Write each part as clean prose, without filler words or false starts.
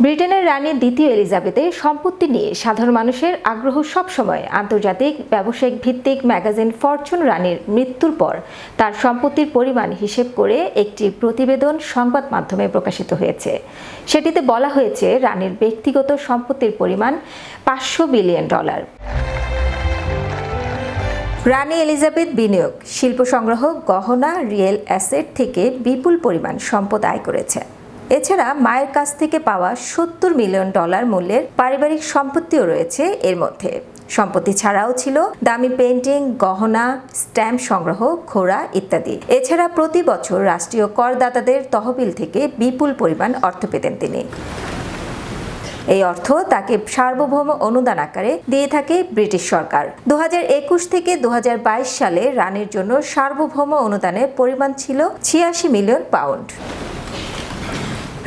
ব্রিটেনের রানী দ্বিতীয় এলিজাবেথের সম্পত্তি নিয়ে সাধারণ মানুষের আগ্রহ সবসময়। আন্তর্জাতিক ব্যবসায়িক ভিত্তিক ম্যাগাজিন ফরচুন রানীর মৃত্যুর পর তার সম্পত্তির পরিমাণ হিসেব করে একটি প্রতিবেদন সংবাদ মাধ্যমে প্রকাশিত হয়েছে। সেটিতে বলা হয়েছে রানীর ব্যক্তিগত সম্পত্তির পরিমাণ $500 বিলিয়ন। রানী এলিজাবেথ বিনিয়োগ, শিল্প সংগ্রহ, গহনা, রিয়েল অ্যাসেট থেকে বিপুল পরিমাণ সম্পদ আয় করেছে। এছাড়া মায়ের কাছ থেকে পাওয়া $70 মিলিয়ন মূল্যের পারিবারিক সম্পত্তিও রয়েছে এর মধ্যে। সম্পত্তি ছাড়াও ছিল দামি পেইন্টিং, গহনা, স্ট্যাম্প সংগ্রহ, ঘোড়া ইত্যাদি। এছাড়া প্রতি বছর রাষ্ট্রীয় করদাতাদের তহবিল থেকে বিপুল পরিমাণ অর্থ পেতেন তিনি। এই অর্থ তাকে সার্বভৌম অনুদান আকারে দিয়ে থাকে ব্রিটিশ সরকার। 2021 থেকে 2022 সালে রানীর জন্য সার্বভৌম অনুদানের পরিমাণ ছিল £86 মিলিয়ন।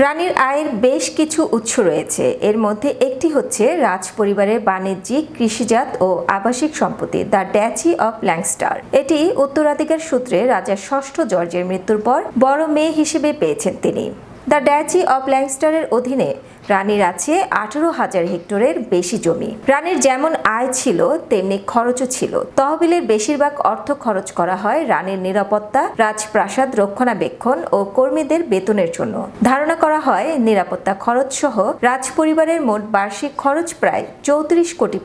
রানীর আয়ের বেশ কিছু উৎস রয়েছে। এর মধ্যে একটি হচ্ছে রাজ পরিবারের বাণিজ্যিক, কৃষিজাত ও আবাসিক সম্পত্তি দ্য ড্যাচি অফ ল্যাঙ্কাস্টার। এটি উত্তরাধিকার সূত্রে রাজা ষষ্ঠ জর্জের মৃত্যুর পর বড় মেয়ে হিসেবে পেয়েছেন তিনি। দ্য ড্যাচি অফ ল্যাঙ্কাস্টারের অধীনে রানীর আছে 18,000 হেক্টরের বেশি জমি। রানীর যেমন আয় ছিল তেমনি খরচও ছিল। তহবিলের বেশিরভাগ অর্থ খরচ করা হয় রানীর নিরাপত্তা, রাজপ্রাসাদ রক্ষণাবেক্ষণ ও কর্মীদের বেতনের জন্য। ধারণা করা হয় নিরাপত্তা খরচ সহ রাজপরিবারের মোট বার্ষিক খরচ প্রায় £34 কোটি।